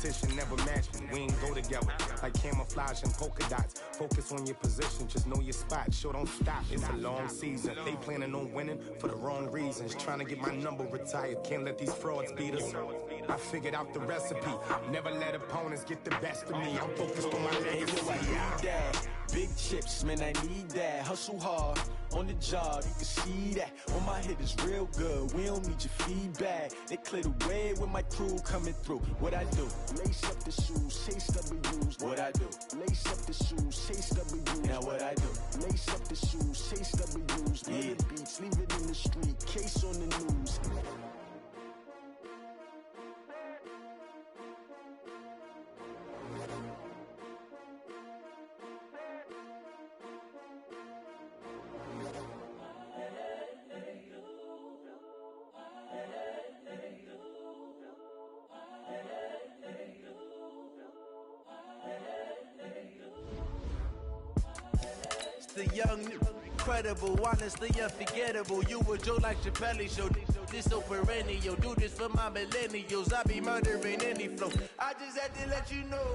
competition never match me. We ain't go together like camouflage and polka dots. Focus on your position, just know your spot. Sure, don't stop, it's a long season. They planning on winning for the wrong reasons. Trying to get my number retired, can't let these frauds beat us. I figured out the recipe, never let opponents get the best of me. I'm focused on my legacy. Big chips, man, I need that. Hustle hard on the job, you can see that. On my hit is real good, we don't need your feedback. They clear the way with my crew coming through. What I do? Lace up the shoes, chase W's. What I do? Lace up the shoes, chase W's. Now what I do? Lace up the shoes, chase W's. Yeah. The beats, leave it in the street, case on the news. The young, incredible, honestly unforgettable. You a Joe like Chappelle show. This so perennial. Do this for my millennials. I be murdering any flow. I just had to let you know.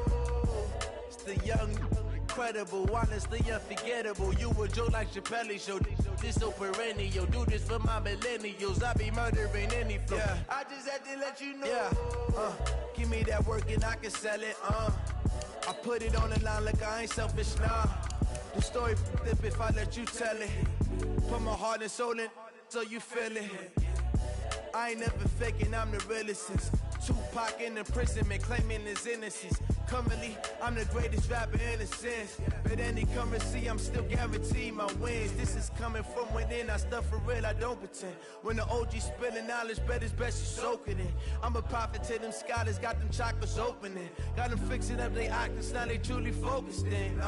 It's the young, incredible, honestly unforgettable. You a Joe like Chappelle show. This so perennial. Do this for my millennials. I be murdering any flow. Yeah. I just had to let you know. Yeah. Give me that work and I can sell it. I put it on the line like I ain't selfish, nah. The story flip if I let you tell it. Put my heart and soul in so you feel it. I ain't never faking, I'm the realest since Tupac in imprisonment, claiming his innocence. Currently, I'm the greatest rapper in a sense. But any currency, I'm still guaranteed my wins. This is coming from within, I stuff for real, I don't pretend. When the OG spilling knowledge, bet it's best you soaking it. I'm a prophet to them scholars, got them chakras opening. Got them fixing up their octaves, now they truly focused in.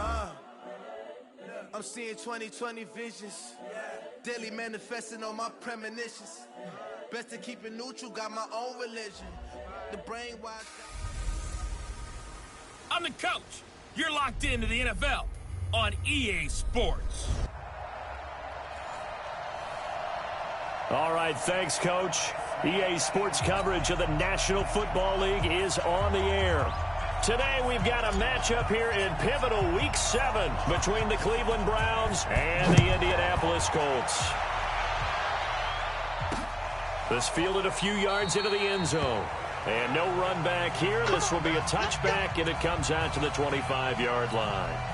I'm seeing 2020 visions, daily manifesting on my premonitions. Best to keep it neutral, got my own religion. The brainwashed. I'm the coach. You're locked into the NFL on EA Sports. All right, thanks, Coach. EA Sports coverage of the National Football League is on the air. Today we've got a matchup here in pivotal Week 7 between the Cleveland Browns and the Indianapolis Colts. This fielded a few yards into the end zone. And no run back here. This will be a touchback, and it comes out to the 25-yard line.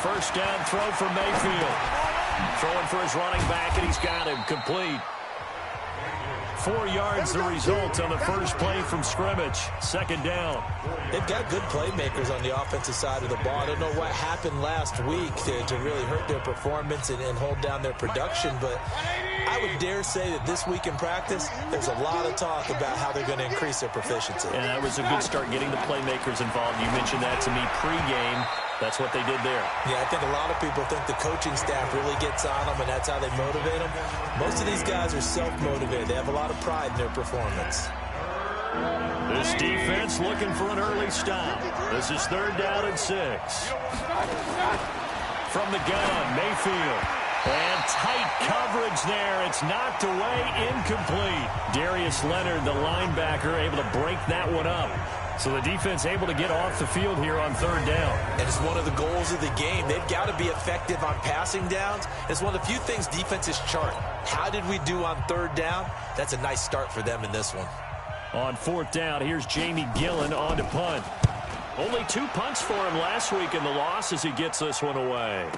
First down throw for Mayfield. Throwing for his running back, and he's got him complete. 4 yards the result on the first play from scrimmage. Second down. They've got good playmakers on the offensive side of the ball. I don't know what happened last week to really hurt their performance and hold down their production, but I would dare say that this week in practice, there's a lot of talk about how they're going to increase their proficiency. And that was a good start getting the playmakers involved. You mentioned that to me pregame. That's what they did there. Yeah, I think a lot of people think the coaching staff really gets on them, and that's how they motivate them. Most of these guys are self-motivated. They have a lot of pride in their performance. This defense looking for an early stop. This is 3rd down and 6. From the gun, Mayfield. And tight coverage there. It's knocked away, incomplete. Darius Leonard, the linebacker, able to break that one up. So the defense able to get off the field here on 3rd down. And it's one of the goals of the game. They've got to be effective on passing downs. It's one of the few things defenses chart. How did we do on 3rd down? That's a nice start for them in this one. On 4th down, here's Jamie Gillen on to punt. Only 2 punts for him last week in the loss as he gets this one away.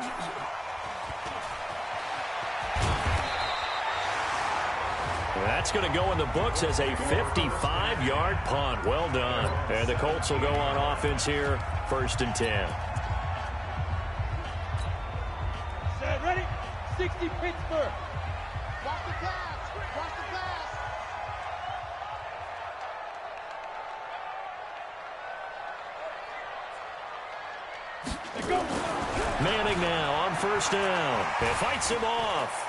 That's going to go in the books as a 55-yard punt. Well done. And the Colts will go on offense here, 1st and 10. Set, ready? 60 Pittsburgh. Watch the pass. Watch the pass. Manning now on first down. And fights him off.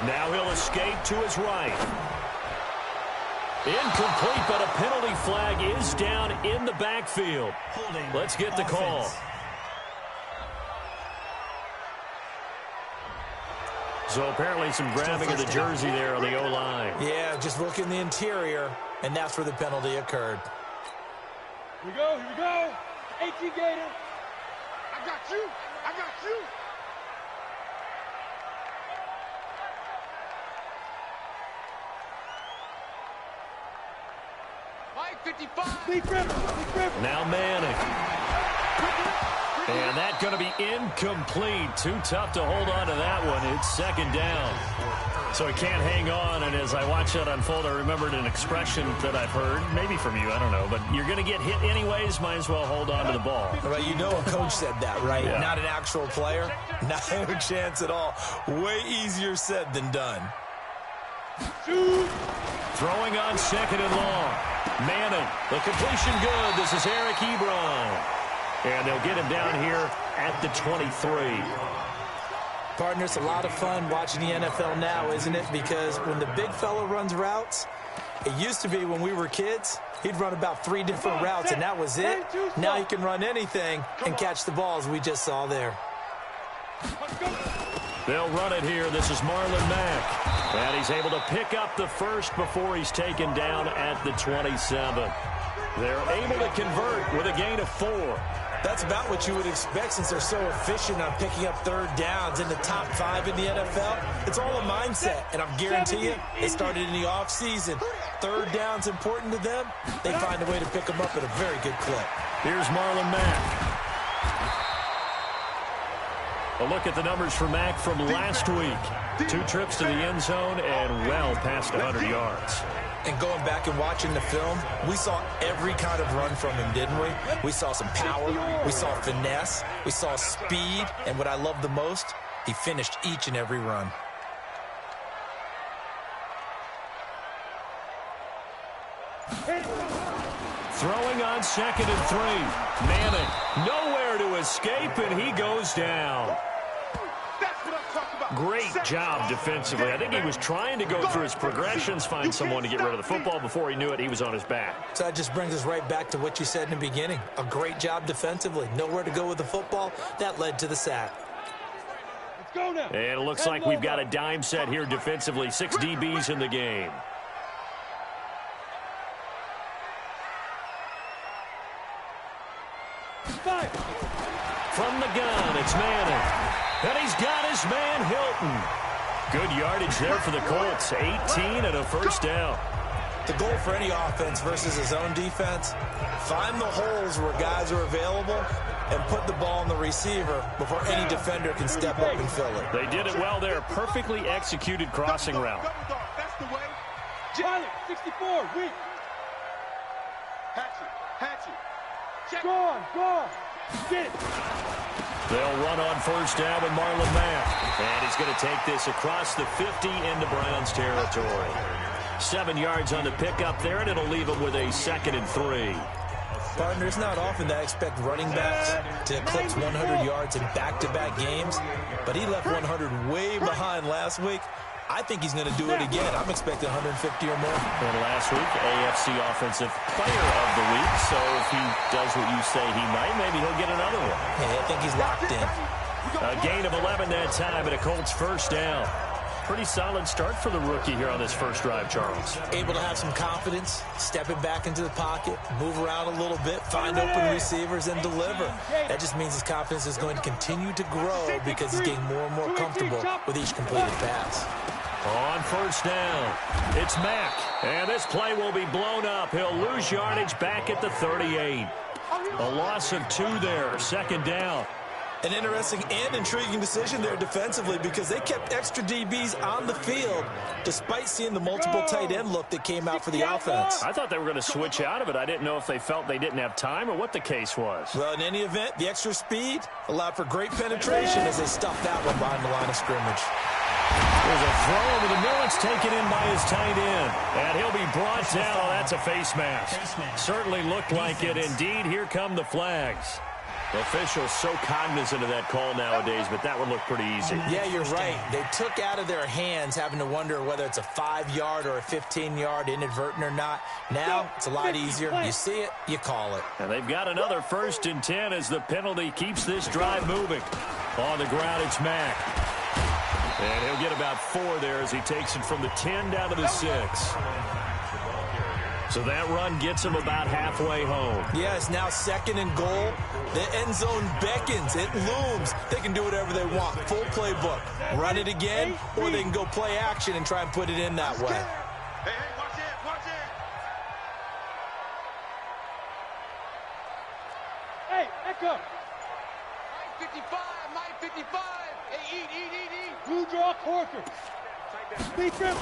Now he'll escape to his right. Incomplete, but a penalty flag is down in the backfield. Let's get the call. So apparently some grabbing of the jersey there on the O-line. Yeah, just look in the interior, and that's where the penalty occurred. Here we go. 18 Gator. I got you. Mike 55. Big River. Now Manning. And that's going to be incomplete. Too tough to hold on to that one. It's second down. So he can't hang on, and as I watch that unfold, I remembered an expression that I've heard, maybe from you, I don't know, but you're going to get hit anyways, might as well hold on to the ball. Right, you know a coach said that, right? Yeah. Not an actual player. Not a chance at all. Way easier said than done. Throwing on second and long. Manning, the completion good. This is Eric Ebron. And they'll get him down here at the 23. Partner, it's a lot of fun watching the NFL now, isn't it? Because when the big fella runs routes, it used to be when we were kids, he'd run about 3 different routes, and that was it. Now he can run anything and catch the balls we just saw there. They'll run it here. This is Marlon Mack. And he's able to pick up the first before he's taken down at the 27. They're able to convert with a gain of 4. That's about what you would expect since they're so efficient on picking up third downs in the top 5 in the NFL. It's all a mindset, and I guarantee you, it started in the offseason. Third down's important to them. They find a way to pick them up at a very good clip. Here's Marlon Mack. A look at the numbers for Mack from last week. 2 trips to the end zone and well past 100 yards. And going back and watching the film, we saw every kind of run from him, didn't we? We saw some power, we saw finesse, we saw speed, and what I love the most, he finished each and every run. Throwing on second and 3. Manning, nowhere to escape, and he goes down. Great job defensively. I think he was trying to go through his progressions, find someone to get rid of the football. Before he knew it, he was on his back. So that just brings us right back to what you said in the beginning. A great job defensively. Nowhere to go with the football. That led to the sack. Let's go now. And it looks like we've got a dime set here defensively. 6 DBs in the game. From the gun, it's Manning. And he's got his man, Hilton. Good yardage there for the Colts. 18 and a first down. The goal for any offense versus his own defense, find the holes where guys are available and put the ball on the receiver before any defender can step up and fill it. They did it well there. Perfectly executed crossing route. That's the way. Johnny, 64, weak. Hatchet. Go on. Get it. They'll run on first down with Marlon Mack. And he's going to take this across the 50 into Browns territory. 7 yards on the pickup there, and it'll leave him with a 2nd and 3. Partner, it's not often that I expect running backs to eclipse 100 yards in back-to-back games, but he left 100 way behind last week. I think he's going to do it again. I'm expecting 150 or more. And last week, AFC Offensive Player of the Week. So if he does what you say he might, maybe he'll get another one. Yeah, I think he's locked in. A gain of 11 that time, and a Colts first down. Pretty solid start for the rookie here on this first drive, Charles. Able to have some confidence, stepping back into the pocket, move around a little bit, find open receivers, and deliver. That just means his confidence is going to continue to grow because he's getting more and more comfortable with each completed pass. On first down, it's Mack, and this play will be blown up. He'll lose yardage back at the 38. A loss of 2 there, 2nd down. An interesting and intriguing decision there defensively because they kept extra DBs on the field despite seeing the multiple tight end look that came out for the offense. I thought they were going to switch out of it. I didn't know if they felt they didn't have time or what the case was. Well, in any event, the extra speed allowed for great penetration as they stuffed that one behind the line of scrimmage. There's a throw over the middle. It's taken in by his tight end. And he'll be brought down. That's a face mask. Certainly looked like it. Indeed, here come the flags. Officials so cognizant of that call nowadays, but that would look pretty easy. Yeah, you're right. They took out of their hands having to wonder whether it's a 5-yard or a 15-yard, inadvertent or not. Now, it's a lot easier. You see it, you call it. And they've got another 1st and 10 as the penalty keeps this drive moving. On the ground, it's Mack. And he'll get about 4 there as he takes it from the 10 down to the 6. So that run gets him about halfway home. Yeah, it's now 2nd and goal. The end zone beckons. It looms. They can do whatever they want. Full playbook. Run it again, or they can go play action and try and put it in that way. Hey, watch it, watch it. Hey, echo. 55, 55. Hey, eat. Who draw quarter? Speed trip.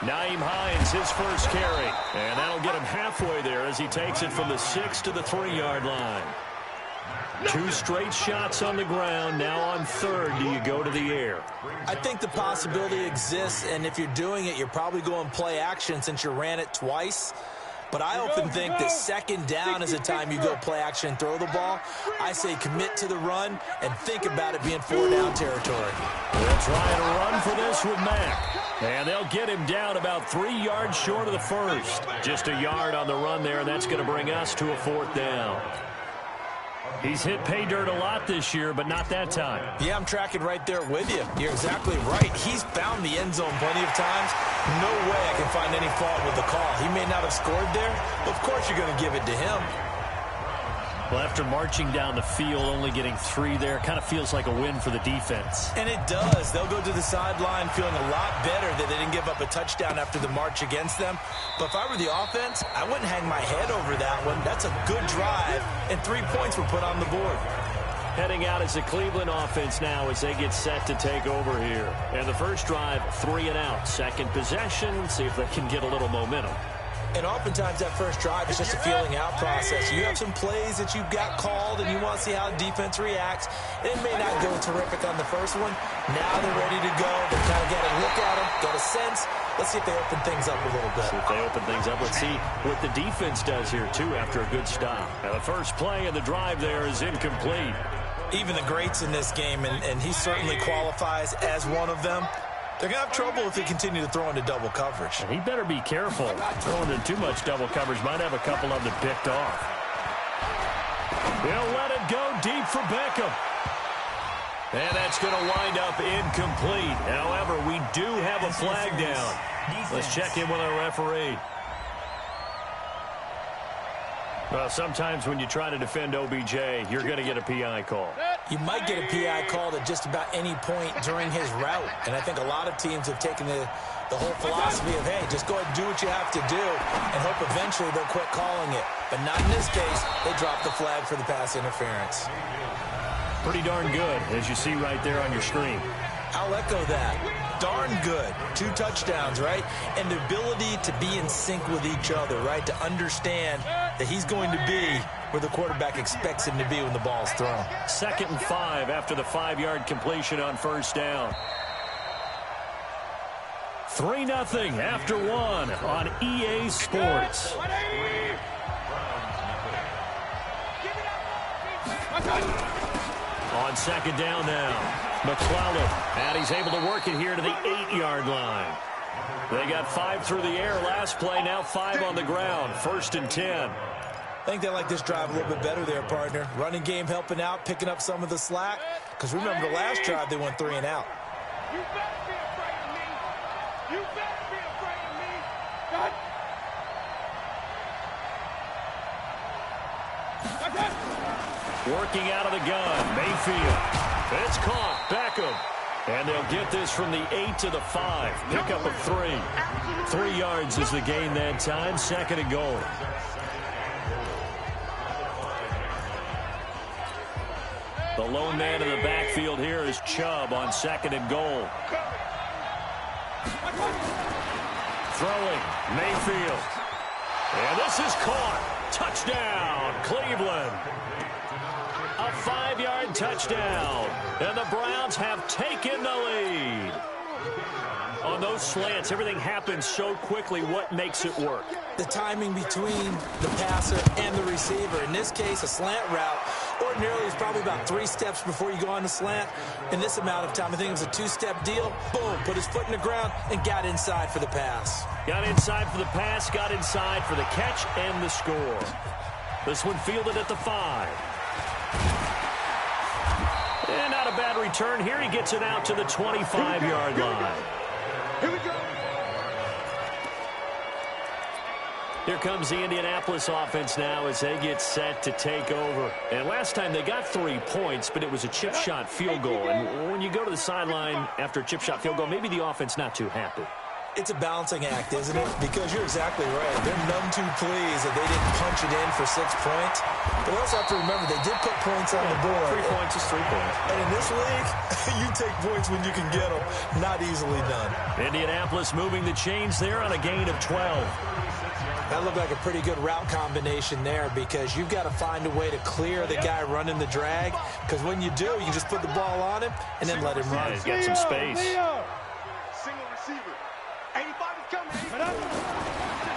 Naeem Hines, his first carry. And that'll get him halfway there as he takes it from the 6 to the 3-yard line. 2 straight shots on the ground. Now on 3rd, do you go to the air? I think the possibility exists, and if you're doing it, you're probably going play action since you ran it twice. But I often think that 2nd down is the time you go play action and throw the ball. I say commit to the run and think about it being 4-down territory. They'll try and run for this with Mack. And they'll get him down about 3 yards short of the 1st. Just a yard on the run there, and that's going to bring us to a 4th down. He's hit pay dirt a lot this year, but not that time. Yeah, I'm tracking right there with you. You're exactly right. He's found the end zone plenty of times. No way I can find any fault with the call. He may not have scored there, but of course you're going to give it to him. Well, after marching down the field, only getting 3 there, kind of feels like a win for the defense. And it does. They'll go to the sideline feeling a lot better that they didn't give up a touchdown after the march against them. But if I were the offense, I wouldn't hang my head over that one. That's a good drive, and 3 points were put on the board. Heading out as the Cleveland offense now as they get set to take over here. And the first drive, 3 and out. 2nd possession, see if they can get a little momentum. And oftentimes that first drive is just a feeling out process. You have some plays that you've got called and you want to see how the defense reacts. It may not go terrific on the first one. Now they're ready to go. They kind of got a look at them, got a sense. Let's see if they open things up a little bit. See if they open things up. Let's see what the defense does here, too, after a good stop. Now, the first play of the drive there is incomplete. Even the greats in this game, and he certainly qualifies as one of them, they're going to have trouble if they continue to throw into double coverage. And he better be careful. Throwing in too much double coverage might have a couple of them picked off. He'll let it go deep for Beckham. And that's going to wind up incomplete. However, we do have a flag down. Let's check in with our referee. Well, sometimes when you try to defend OBJ, you're going to get a PI call. You might get a PI called at just about any point during his route. And I think a lot of teams have taken the whole philosophy of, hey, just go ahead and do what you have to do and hope eventually they'll quit calling it. But not in this case. They dropped the flag for the pass interference. Pretty darn good, as you see right there on your screen. I'll echo that. Darn good. 2 touchdowns, right? And the ability to be in sync with each other, right? To understand that he's going to be where the quarterback expects him to be when the ball's thrown. 2nd and 5 after the 5-yard completion on 1st down. 3-0 after 1 on EA Sports. On 2nd down now. McClellan, and he's able to work it here to the 8-yard line. They got 5 through the air last play, now 5 on the ground. 1st and 10. I think they like this drive a little bit better there, partner. Running game helping out, picking up some of the slack. Because remember the last drive, they went 3 and out. You better be afraid of me. You better be afraid of me. Working out of the gun, Mayfield. It's caught, Beckham. And they'll get this from the 8 to the 5. Pickup of 3. 3 yards is the gain that time. 2nd and goal. The lone man in the backfield here is Chubb on 2nd and goal. Throwing, Mayfield. And this is caught. Touchdown, Cleveland. A 5-yard touchdown. And the Browns have taken the lead. On those slants, everything happens so quickly. What makes it work? The timing between the passer and the receiver. In this case, a slant route. Ordinarily, it's probably about 3 steps before you go on the slant. In this amount of time, I think it was a 2-step deal. Boom, put his foot in the ground and got inside for the pass. Got inside for the pass, got inside for the catch and the score. This one fielded at the 5. And not a bad return here. He gets it out to the 25-yard line. Here we go. Here comes the Indianapolis offense now as they get set to take over. And last time they got 3 points, but it was a chip shot field goal. And when you go to the sideline after a chip shot field goal, maybe the offense not too happy. It's a balancing act, isn't it? Because you're exactly right. They're none too pleased that they didn't punch it in for 6 points. But we also have to remember they did put points on the board. 3 points is 3 points. And in this league, you take points when you can get them. Not easily done. Indianapolis moving the chains there on a gain of 12. That looked like a pretty good route combination there because you've got to find a way to clear the guy running the drag. Because when you do, you just put the ball on him and then let him run. Yeah, he's got some space. Single receiver. 85 is coming.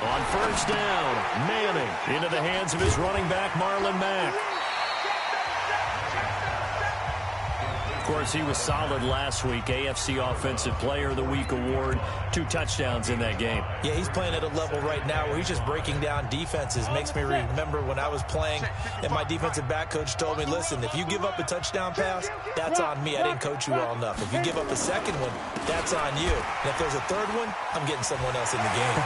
On first down, Manning into the hands of his running back, Marlon Mack. Of course, he was solid last week. AFC Offensive Player of the Week award. 2 touchdowns in that game. Yeah, he's playing at a level right now where he's just breaking down defenses. Makes me remember when I was playing and my defensive back coach told me, listen, if you give up a touchdown pass, that's on me. I didn't coach you well enough. If you give up a second one, that's on you. And if there's a third one, I'm getting someone else in the game.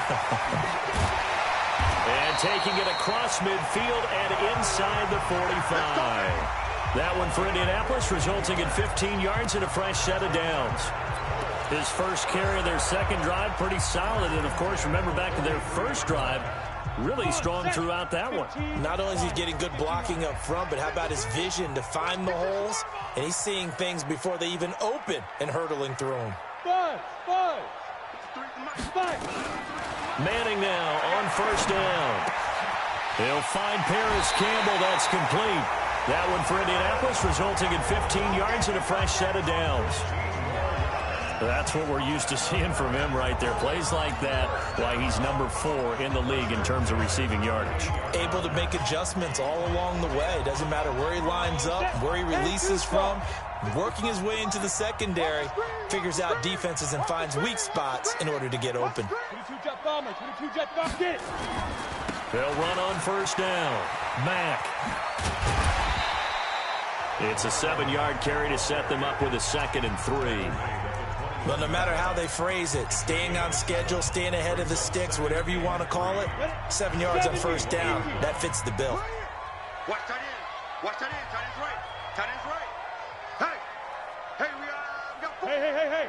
And taking it across midfield and inside the 45. That one for Indianapolis, resulting in 15 yards and a fresh set of downs. His first carry of their second drive, pretty solid. And, of course, remember back to their first drive, really strong throughout that one. Not only is he getting good blocking up front, but how about his vision to find the holes? And he's seeing things before they even open and hurtling through them. Manning now on first down. He'll find Paris Campbell. That's complete. That one for Indianapolis, resulting in 15 yards and a fresh set of downs. That's what we're used to seeing from him right there. Plays like that, why he's number 4 in the league in terms of receiving yardage. Able to make adjustments all along the way. Doesn't matter where he lines up, where he releases from. Working his way into the secondary, figures out defenses and finds weak spots in order to get open. They'll run on first down. Mack. It's a 7-yard carry to set them up with a 2nd and 3. Well, no matter how they phrase it, staying on schedule, staying ahead of the sticks, whatever you want to call it, 7 yards on first down, that fits the bill. Watch that in. Watch that in. Tight end's right. Tight end's right. Hey, we got 4. Hey.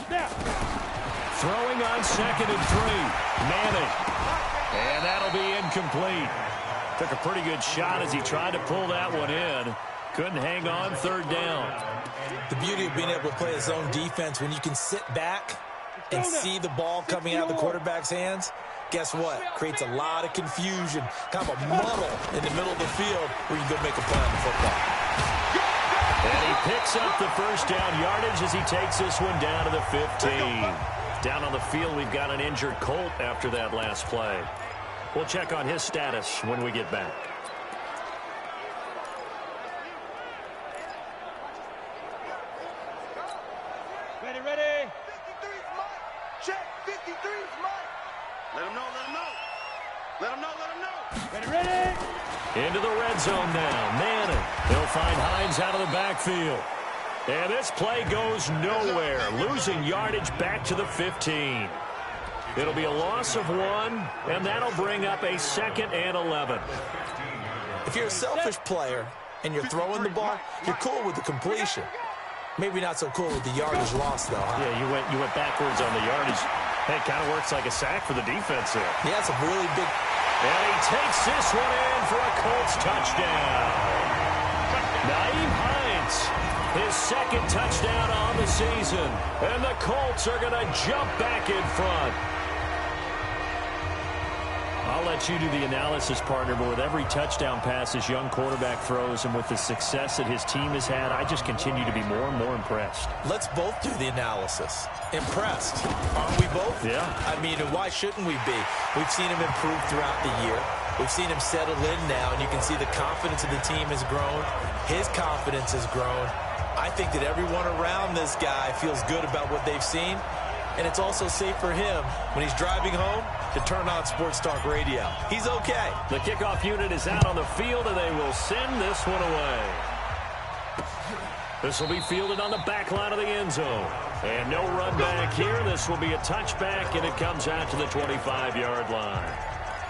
Snap. Throwing on 2nd and 3. Manning. And that'll be incomplete. Took a pretty good shot as he tried to pull that one in. Couldn't hang on 3rd down. The beauty of being able to play a zone defense when you can sit back and see the ball coming out of the quarterback's hands, guess what? Creates a lot of confusion, kind of a muddle in the middle of the field where you can go make a play on the football. And he picks up the first down yardage as he takes this one down to the 15. Down on the field, we've got an injured Colt after that last play. We'll check on his status when we get back. Ready. 53's Mike. Check. 53's Mike. Let him know. Ready. Into the red zone now. Manning. He'll find Hines out of the backfield. And this play goes nowhere. Losing yardage back to the 15. It'll be a loss of 1, and that'll bring up a 2nd and 11. If you're a selfish player and you're throwing the ball, you're cool with the completion. Maybe not so cool with the yardage loss, though. Huh? Yeah, you went backwards on the yardage. Hey, it kind of works like a sack for the defense there. Yeah, it's a really big... And he takes this one in for a Colts touchdown. Nyheim Hines, his 2nd touchdown on the season. And the Colts are going to jump back in front. I'll let you do the analysis, partner, but with every touchdown pass this young quarterback throws and with the success that his team has had, I just continue to be more and more impressed. Let's both do the analysis. Impressed. Aren't we both? Yeah. I mean, why shouldn't we be? We've seen him improve throughout the year. We've seen him settle in now, and you can see the confidence of the team has grown. His confidence has grown. I think that everyone around this guy feels good about what they've seen, and it's also safe for him when he's driving home to turn on Sports Talk Radio. He's okay. The kickoff unit is out on the field, and they will send this one away. This will be fielded on the back line of the end zone. And no run back here. This will be a touchback, and it comes out to the 25-yard line.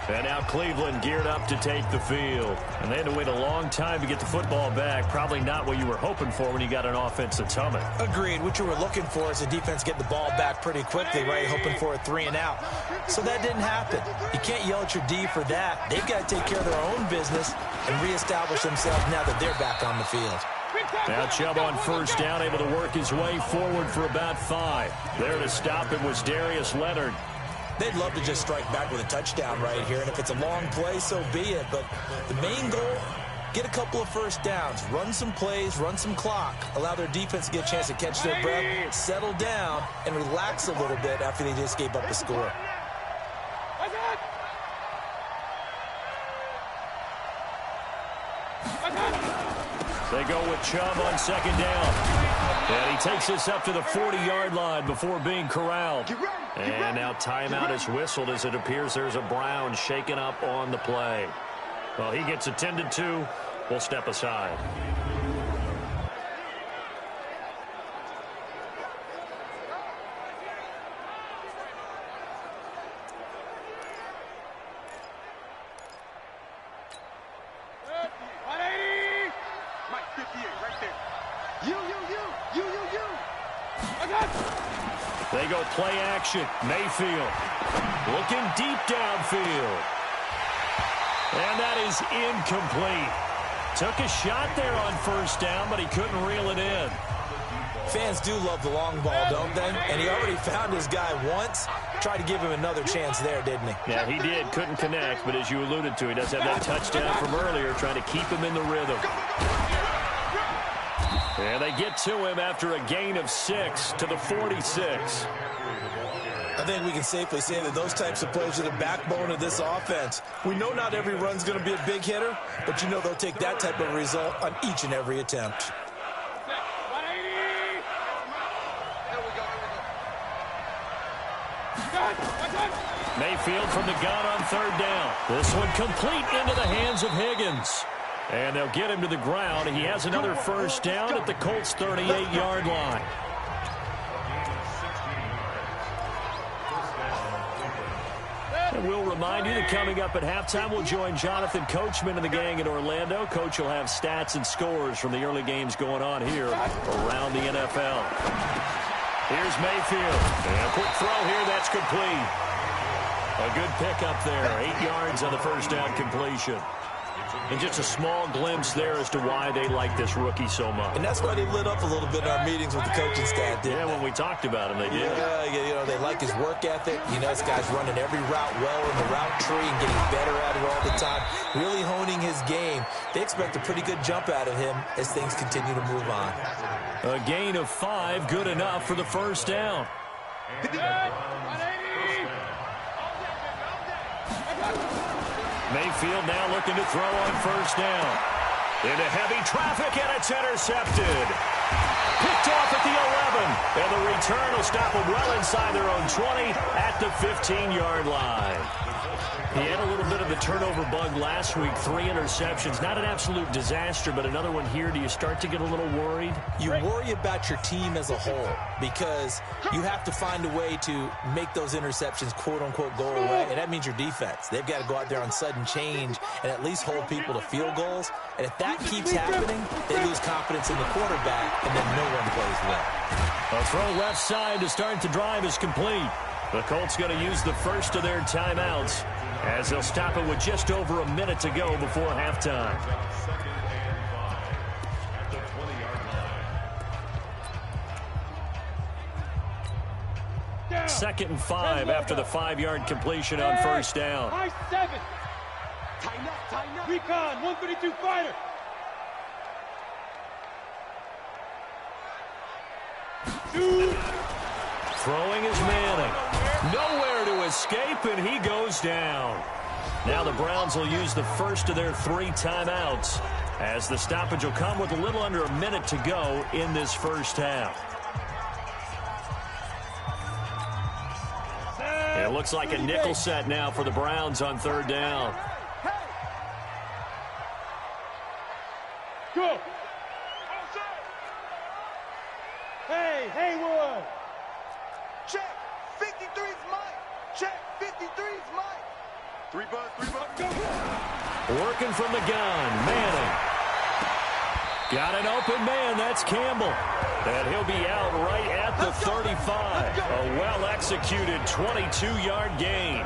And now Cleveland geared up to take the field. And they had to wait a long time to get the football back. Probably not what you were hoping for when you got an offense that's humming. Agreed. What you were looking for is the defense get the ball back pretty quickly, right? Hoping for a 3-and-out. So that didn't happen. You can't yell at your D for that. They've got to take care of their own business and reestablish themselves now that they're back on the field. Now Chubb on first down, able to work his way forward for about 5. There to stop him was Darius Leonard. They'd love to just strike back with a touchdown right here, and if it's a long play, so be it. But the main goal, get a couple of first downs, run some plays, run some clock, allow their defense to get a chance to catch their breath, settle down, and relax a little bit after they just gave up a score. They go with Chubb on second down. And he takes this up to the 40-yard line before being corralled. And now timeout is whistled as it appears there's a Brown shaken up on the play. Well, he gets attended to. We'll step aside. They go play action. Mayfield looking deep downfield. And that is incomplete. Took a shot there on first down, but he couldn't reel it in. Fans do love the long ball, don't they? And he already found his guy once. Tried to give him another chance there, didn't he? Yeah, he did. Couldn't connect, but as you alluded to, he does have that touchdown from earlier, trying to keep him in the rhythm. And they get to him after a gain of 6 to the 46. I think we can safely say that those types of plays are the backbone of this offense. We know not every run's going to be a big hitter, but you know they'll take that type of result on each and every attempt. Mayfield from the gun on third down. This one complete into the hands of Higgins. And they'll get him to the ground. He has another first down at the Colts' 38-yard line. And we'll remind you that coming up at halftime, we'll join Jonathan Coachman and the gang in Orlando. Coach will have stats and scores from the early games going on here around the NFL. Here's Mayfield. And a quick throw here. That's complete. A good pickup there. 8 yards on the first down completion. And just a small glimpse there as to why they like this rookie so much. And that's why they lit up a little bit in our meetings with the coaching staff, didn't they? When we talked about him, they did. Yeah, you know, they like his work ethic. You know, this guy's running every route well in the route tree and getting better at it all the time, really honing his game. They expect a pretty good jump out of him as things continue to move on. A gain of 5, good enough for the first down. Mayfield now looking to throw on first down. Into heavy traffic, and it's intercepted. Picked off at the 11. And the return will stop them well inside their own 20 at the 15-yard line. He had a little bit of the turnover bug last week, 3 interceptions. Not an absolute disaster, but another one here. Do you start to get a little worried? You worry about your team as a whole because you have to find a way to make those interceptions, quote-unquote, go away, and that means your defense. They've got to go out there on sudden change and at least hold people to field goals. And if that keeps happening, they lose confidence in the quarterback, and then no one plays well. A throw left side to start the drive is complete. The Colts going to use the first of their timeouts as they'll stop it with just over a minute to go before halftime. 2nd and 5 after the 5-yard completion on first down. High 7. Tighten up. Recon, 132 fighter. Throwing is Manning. Nowhere to escape, and he goes down. Now the Browns will use the first of their 3 timeouts, as the stoppage will come with a little under a minute to go in this first half. It looks like a nickel set now for the Browns on 3rd down. Go. Hey, Haywood. Check. 53's Mike. Check. 53's Mike. 3 bucks. Go. Working from the gun, Manning. Got an open man, that's Campbell. And he'll be out right at the 35. A well-executed 22-yard gain.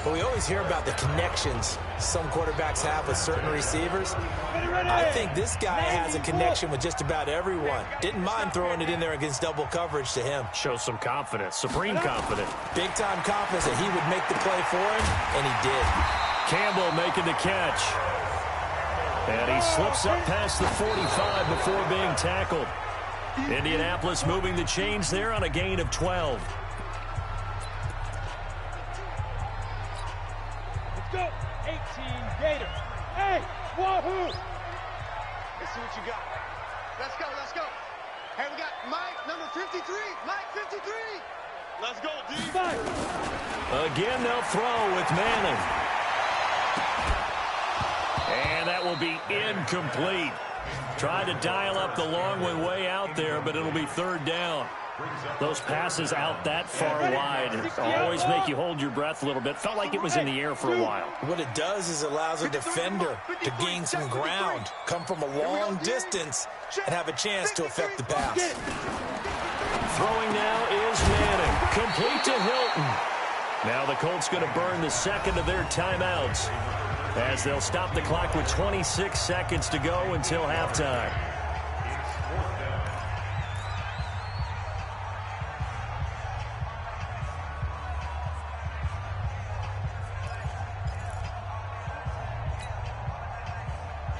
Well, we always hear about the connections some quarterbacks have with certain receivers. I think this guy has a connection with just about everyone. Didn't mind throwing it in there against double coverage to him. Shows some confidence, supreme confidence. Big-time confidence that he would make the play for him, and he did. Campbell making the catch. And he slips up past the 45 before being tackled. Indianapolis moving the chains there on a gain of 12. Let's go. 18 Gators. Hey, wahoo. Let's see what you got. Let's go. Hey, we got Mike, number 53. Mike, 53. Let's go, D. Again, they'll throw with Manning. And that will be incomplete. Tried to dial up the long one way out there, but it'll be 3rd down. Those passes out that far wide always make you hold your breath a little bit. Felt like it was in the air for a while. What it does is it allows a defender to gain some ground, come from a long distance, and have a chance to affect the pass. Throwing now is Manning. Complete to Hilton. Now the Colts going to burn the 2nd of their timeouts, as they'll stop the clock with 26 seconds to go until halftime.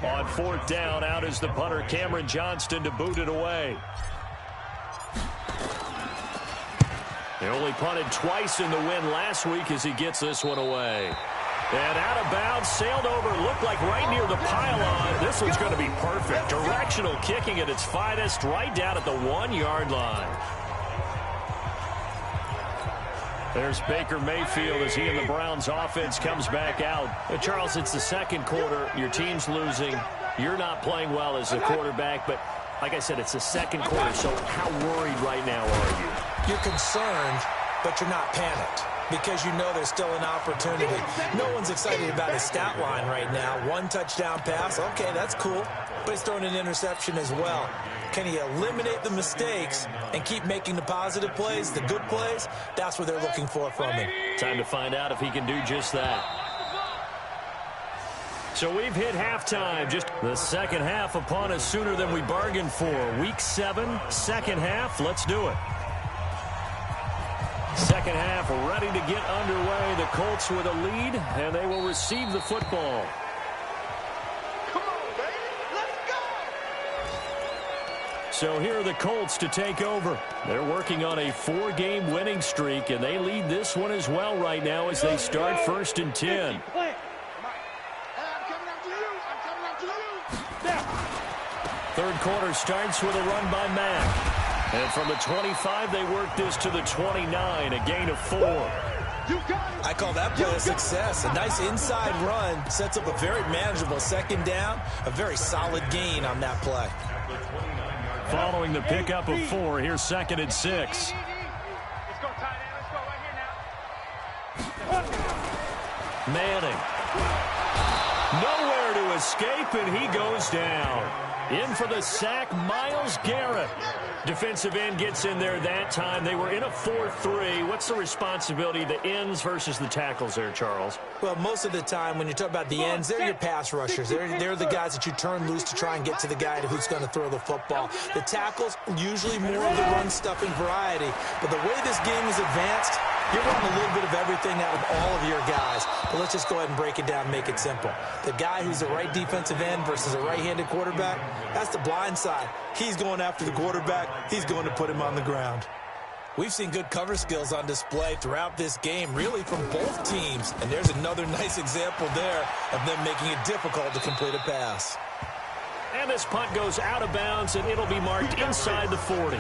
On 4th down, out is the punter, Cameron Johnston, to boot it away. They only punted twice in the win last week as he gets this one away. And out of bounds, sailed over, looked like right near the pylon. This one's going to be perfect. Directional kicking at its finest, right down at the 1-yard line. There's Baker Mayfield as he and the Browns offense comes back out. Charles, it's the 2nd quarter. Your team's losing. You're not playing well as a quarterback, but like I said, it's the 2nd quarter, so how worried right now are you? You're concerned, but you're not panicked, because you know there's still an opportunity. No one's excited about his stat line right now. 1 touchdown pass, okay, that's cool. But he's throwing an interception as well. Can he eliminate the mistakes and keep making the positive plays, the good plays? That's what they're looking for from him. Time to find out if he can do just that. So we've hit halftime. Just the 2nd half upon us sooner than we bargained for. Week 7, 2nd half. Let's do it. 2nd half ready to get underway. The Colts with a lead, and they will receive the football. Come on, baby. Let's go. So here are the Colts to take over. They're working on a 4-game winning streak, and they lead this one as well right now as they start 1st and 10. I'm coming after you. 3rd quarter starts with a run by Mack. And from the 25, they work this to the 29, a gain of 4. I call that play a success. A nice inside run sets up a very manageable 2nd down, a very solid gain on that play. Following the pickup of 4, here's 2nd and 6. Let's go, tight end. Let's go right here now. Manning. Nowhere to escape, and he goes down. In for the sack, Myles Garrett. Defensive end gets in there that time. They were in a 4-3. What's the responsibility of the ends versus the tackles there, Charles? Well, most of the time when you talk about the ends, they're your pass rushers. They're the guys that you turn loose to try and get to the guy who's going to throw the football. The tackles, usually more of the run-stuffing variety. But the way this game is advanced, you're running a little bit of everything out of all of your guys. But let's just go ahead and break it down and make it simple. The guy who's the right defensive end versus a right-handed quarterback, that's the blind side. He's going after the quarterback. He's going to put him on the ground. We've seen good cover skills on display throughout this game, really from both teams. And there's another nice example there of them making it difficult to complete a pass. And this punt goes out of bounds, and it'll be marked inside the 40.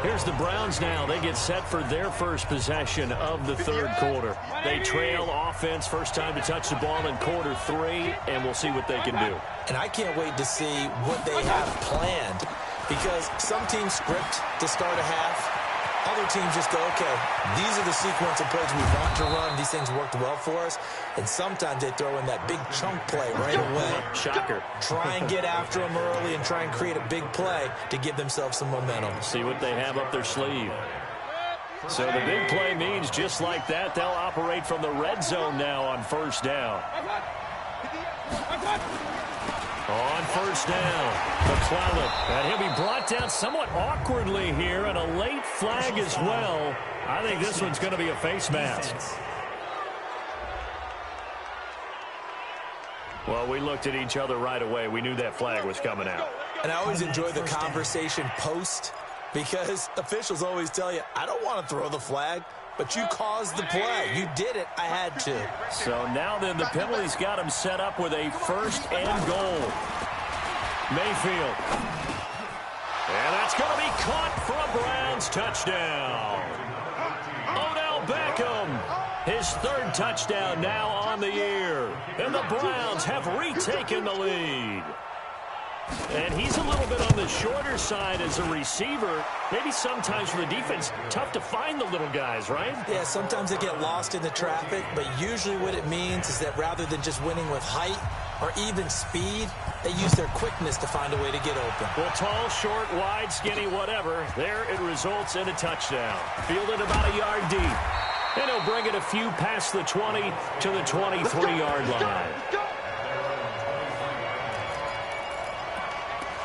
Here's the Browns now. They get set for their first possession of the third quarter. They trail offense, first time to touch the ball in quarter 3, and we'll see what they can do. And I can't wait to see what they have planned, because some teams script to start a half. Other teams just go, okay, these are the sequence of plays we want to run. These things worked well for us. And sometimes they throw in that big chunk play right away. Shocker. Try and get after them early and try and create a big play to give themselves some momentum. See what they have up their sleeve. So the big play means just like that, they'll operate from the red zone now on first down. On first down, McClellan. And he'll be brought down somewhat awkwardly here, and a late flag as well. I think this one's going to be a face mask. Well, we looked at each other right away. We knew that flag was coming out. And I always enjoy the conversation post, because officials always tell you, I don't want to throw the flag, but you caused the play. You did it. I had to. So now then, the penalty's got him set up with a first and goal. Mayfield. And that's going to be caught for a Browns touchdown. Odell Beckham, his third touchdown now on the year. And the Browns have retaken the lead. And he's a little bit on the shorter side as a receiver. Maybe sometimes for the defense, tough to find the little guys, right? Yeah, sometimes they get lost in the traffic, but usually what it means is that rather than just winning with height or even speed, they use their quickness to find a way to get open. Well, tall, short, wide, skinny, whatever, there it results in a touchdown. Fielded about a yard deep. And he'll bring it a few past the 20 to the 23-yard line.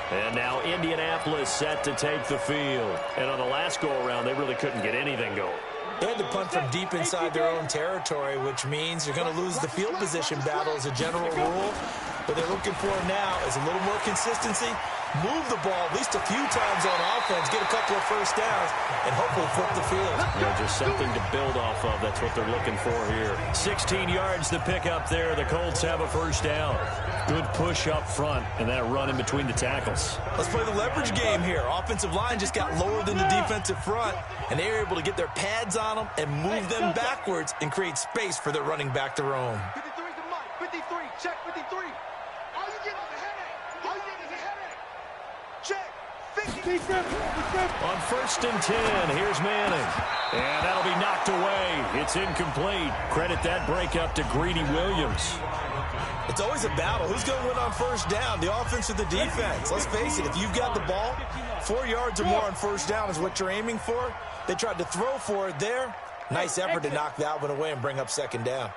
And now Indianapolis set to take the field. And on the last go-around, they really couldn't get anything going. They had to punt from deep inside their own territory, which means you're going to lose the field position battle as a general rule. What they're looking for now is a little more consistency, move the ball at least a few times on offense, get a couple of first downs, and hopefully flip the field. Yeah, just something to build off of. That's what they're looking for here. 16 yards to pick up there. The Colts have a first down. Good push up front, and that run in between the tackles. Let's play the leverage game here. Offensive line just got lower than the defensive front, and they were able to get their pads on them and move them backwards and create space for their running back to roam. 53 to Mike. 53. Check 53. All you get is a headache. All you get is a headache. Check. 50. On first and 10, here's Manning. And that'll be knocked away. It's incomplete. Credit that breakup to Greedy Williams. It's always a battle. Who's going to win on first down, the offense or the defense? Let's face it, if you've got the ball, 4 yards or more on first down is what you're aiming for. They tried to throw for it there. Nice effort to knock that one away and bring up second down.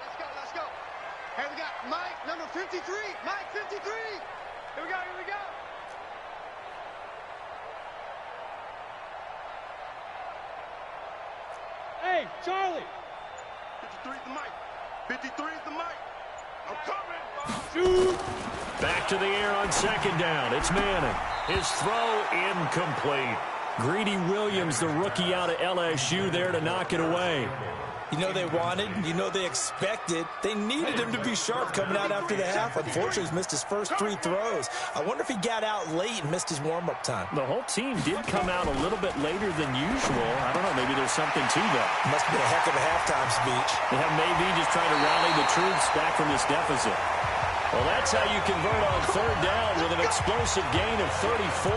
Let's go. Let's go. Here we got Mike, number 53. Mike, 53. Here we go. Here we go. Hey, Charlie. 53 is the Mike. 53 is the Mike. I'm coming. Shoot. Back to the air on second down. It's Manning. His throw incomplete. Greedy Williams, the rookie out of LSU, there to knock it away. You know they wanted, you know they expected. They needed him to be sharp coming out after the half. Unfortunately, he's missed his first 3 throws. I wonder if he got out late and missed his warm-up time. The whole team did come out a little bit later than usual. I don't know, maybe there's something to that. Must be a heck of a halftime speech. Yeah, maybe just trying to rally the troops back from this deficit. Well, that's how you convert on third down with an explosive gain of 34.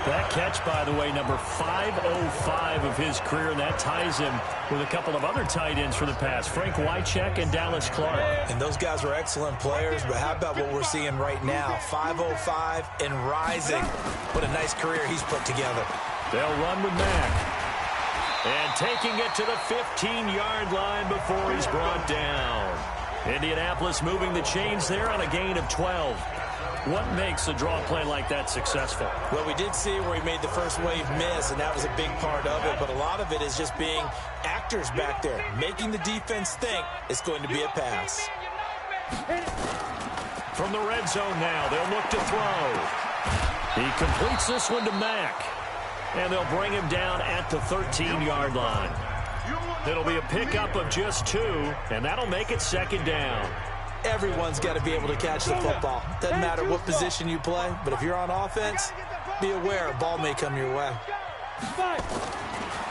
That catch, by the way, number 505 of his career, and that ties him with a couple of other tight ends for the past, Frank Wycheck and Dallas Clark. And those guys were excellent players, but how about what we're seeing right now? 505 and rising. What a nice career he's put together. They'll run with Mack. And taking it to the 15-yard line before he's brought down. Indianapolis moving the chains there on a gain of 12. What makes a draw play like that successful? Well, we did see where he made the first wave miss, and that was a big part of it. But a lot of it is just being actors back there, making the defense think it's going to be a pass. From the red zone now, they'll look to throw. He completes this one to Mack. And they'll bring him down at the 13-yard line. It'll be a pickup of just 2, and that'll make it second down. Everyone's got to be able to catch the football. Doesn't matter what position you play, but if you're on offense, be aware a ball may come your way.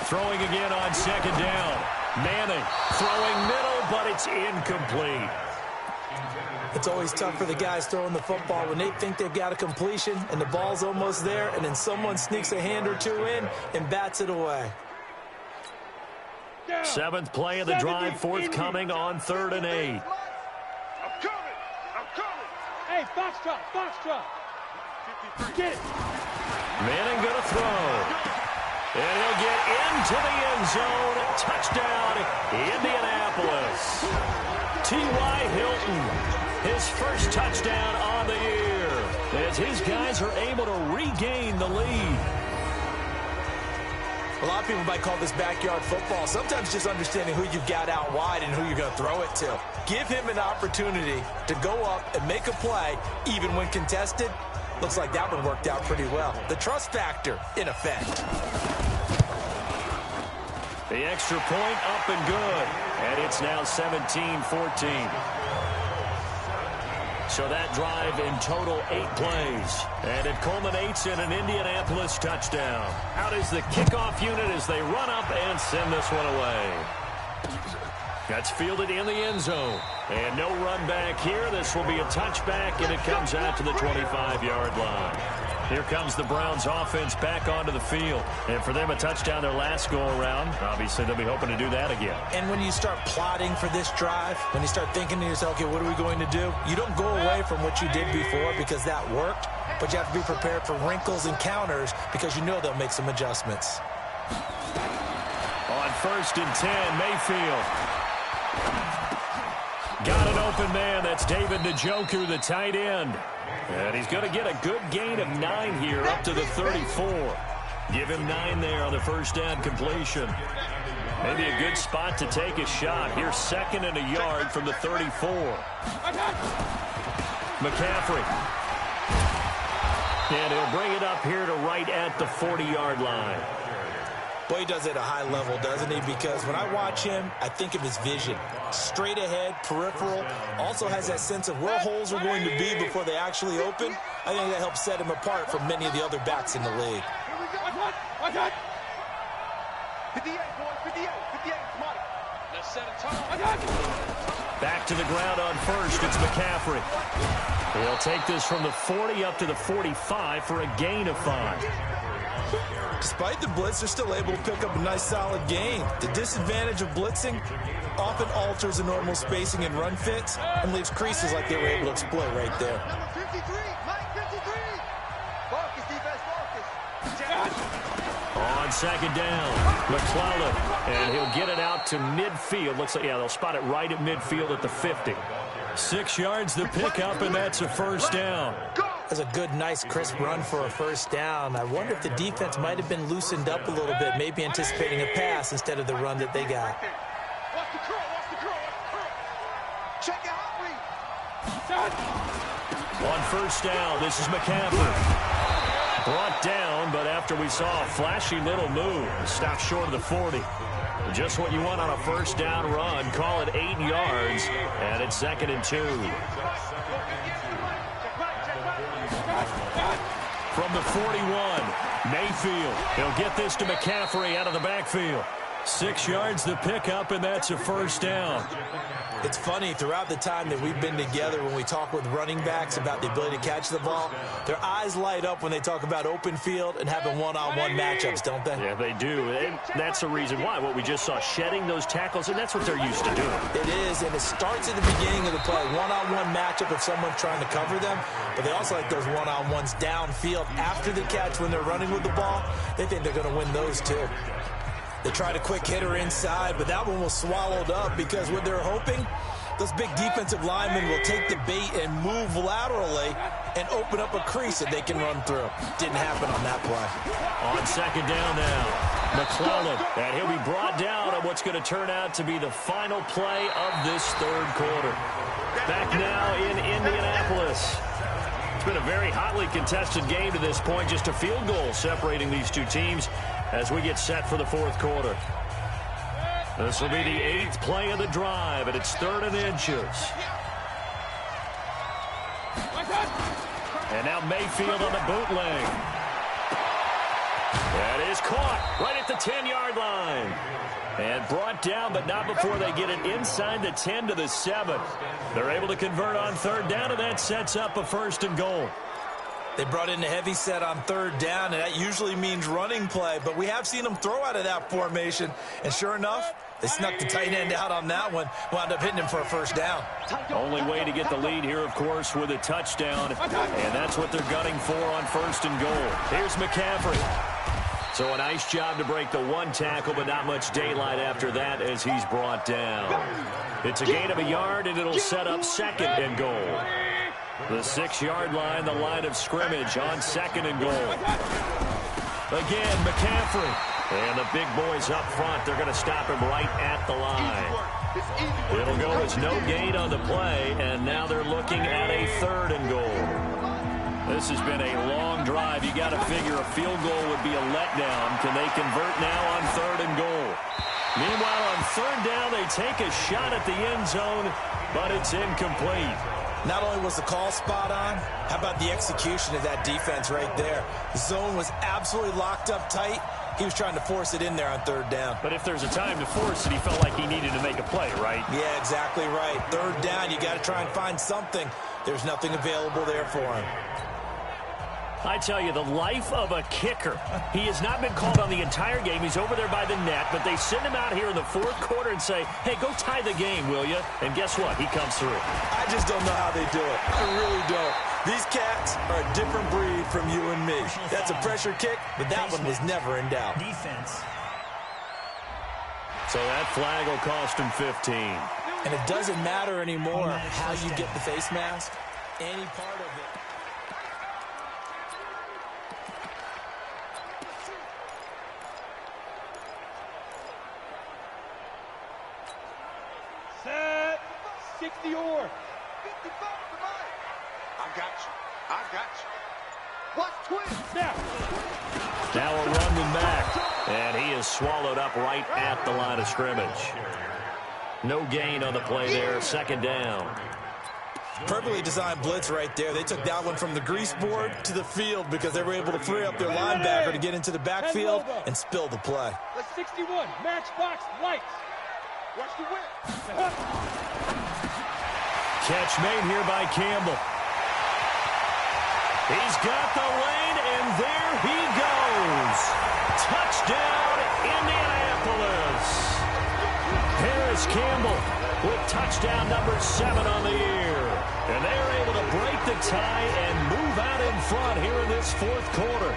Throwing again on second down. Manning throwing middle, but it's incomplete. It's always tough for the guys throwing the football when they think they've got a completion and the ball's almost there, and then someone sneaks a hand or two in and bats it away. 7th play of the drive, forthcoming on 3rd and 8. I'm coming. Hey, Foxtrot. Get it. Manning going to throw. And he'll get into the end zone. Touchdown, Indianapolis. T.Y. Hilton, his first touchdown on the year, as his guys are able to regain the lead. A lot of people might call this backyard football. Sometimes just understanding who you've got out wide and who you're going to throw it to. Give him an opportunity to go up and make a play, even when contested. Looks like that one worked out pretty well. The trust factor, in effect. The extra point up and good. And it's now 17-14. So that drive in total 8 plays. And it culminates in an Indianapolis touchdown. Out is the kickoff unit as they run up and send this one away. That's fielded in the end zone. And no run back here. This will be a touchback, and it comes out to the 25-yard line. Here comes the Browns offense back onto the field. And for them, a touchdown their last go-around. Obviously, they'll be hoping to do that again. And when you start plotting for this drive, when you start thinking to yourself, okay, what are we going to do? You don't go away from what you did before because that worked, but you have to be prepared for wrinkles and counters because you know they'll make some adjustments. On 1st and 10, Mayfield. Got an open man. That's David Njoku, the tight end. And he's going to get a good gain of 9 here up to the 34. Give him 9 there on the first down completion. Maybe a good spot to take a shot. Here's 2nd and a yard from the 34. McCaffrey. And he'll bring it up here to right at the 40-yard line. Boy, he does it at a high level, doesn't he? Because when I watch him, I think of his vision. Straight ahead, peripheral. Also has that sense of where holes are going to be before they actually open. I think that helps set him apart from many of the other backs in the league. 58, boy, 58, come on. Let's set a tone. Back to the ground on 1st. It's McCaffrey. He'll take this from the 40 up to the 45 for a gain of 5. Despite the blitz, they're still able to pick up a nice solid gain. The disadvantage of blitzing often alters the normal spacing and run fits and leaves creases like they were able to exploit right there. Number 53, Mike 53. Focus, defense, focus. On 2nd down, McClellan, and he'll get it out to midfield. Looks like, yeah, they'll spot it right at midfield at the 50. 6 yards the pickup, and that's a first down. That's a good, nice, crisp run for a first down. I wonder if the defense might have been loosened up a little bit, maybe anticipating a pass instead of the run that they got. Watch the curl. Check it out, On 1st down, this is McCaffrey. Brought down, but after we saw a flashy little move, stopped short of the 40. Just what you want on a first down run. Call it 8 yards, and it's 2nd and 2. From the 41, Mayfield. He'll get this to McCaffrey out of the backfield. 6 yards the pickup, and that's a first down. It's funny, throughout the time that we've been together, when we talk with running backs about the ability to catch the ball, their eyes light up when they talk about open field and having one-on-one matchups, don't they? Yeah, they do. And that's the reason why. What we just saw, shedding those tackles, and that's what they're used to doing. It is, and it starts at the beginning of the play. One-on-one matchup if someone's trying to cover them, but they also like those one-on-ones downfield after the catch when they're running with the ball. They think they're going to win those too. They tried a quick hitter inside, but that one was swallowed up because what they're hoping, those big defensive linemen will take the bait and move laterally and open up a crease that they can run through. Didn't happen on that play. On second down now, McClellan, and he'll be brought down on what's going to turn out to be the final play of this third quarter. Back now in Indianapolis. It's been a very hotly contested game to this point, just a field goal separating these two teams as we get set for the fourth quarter. This will be the 8th play of the drive, and it's 3rd and inches. And now Mayfield on the bootleg. That is caught right at the 10-yard line. And brought down, but not before they get it inside the 10 to the 7. They're able to convert on 3rd down, and that sets up a 1st and goal. They brought in a heavy set on 3rd down, and that usually means running play, but we have seen them throw out of that formation, and sure enough, they snuck the tight end out on that one, wound up hitting him for a 1st down. Only way to get the lead here, of course, with a touchdown, and that's what they're gunning for on 1st and goal. Here's McCaffrey. So a nice job to break the 1 tackle, but not much daylight after that as he's brought down. It's a gain of a yard, and it'll set up 2nd and goal. The 6-yard line, the line of scrimmage on 2nd and goal. Again, McCaffrey. And the big boys up front, they're going to stop him right at the line. It'll go as no gain on the play, and now they're looking at a 3rd and goal. This has been a long drive. You got to figure a field goal would be a letdown. Can they convert now on 3rd and goal? Meanwhile, on 3rd down, they take a shot at the end zone, but it's incomplete. Not only was the call spot on, how about the execution of that defense right there? The zone was absolutely locked up tight. He was trying to force it in there on 3rd down. But if there's a time to force it, he felt like he needed to make a play, right? Yeah, exactly right. 3rd down, you got to try and find something. There's nothing available there for him. I tell you, the life of a kicker. He has not been called on the entire game. He's over there by the net, but they send him out here in the 4th quarter and say, hey, go tie the game, will you? And guess what? He comes through. I just don't know how they do it. I really don't. These cats are a different breed from you and me. That's a pressure kick, but that one was never in doubt. Defense. So that flag will cost him 15. And it doesn't matter anymore how you get the face mask. Any part of it. Set. 60 or. 55 to mine. I got you. I got you. Watch twist. Now a running back. And he is swallowed up right at the line of scrimmage. No gain on the play there. 2nd down. Perfectly designed blitz right there. They took that one from the grease board to the field because they were able to free up their linebacker to get into the backfield and spill the play. The 61. Matchbox lights. Watch the whip. Catch made here by Campbell. He's got the lane, and there he goes. Touchdown, Indianapolis. Harris Campbell with touchdown number 7 on the year. And they're able to break the tie and move out in front here in this 4th quarter.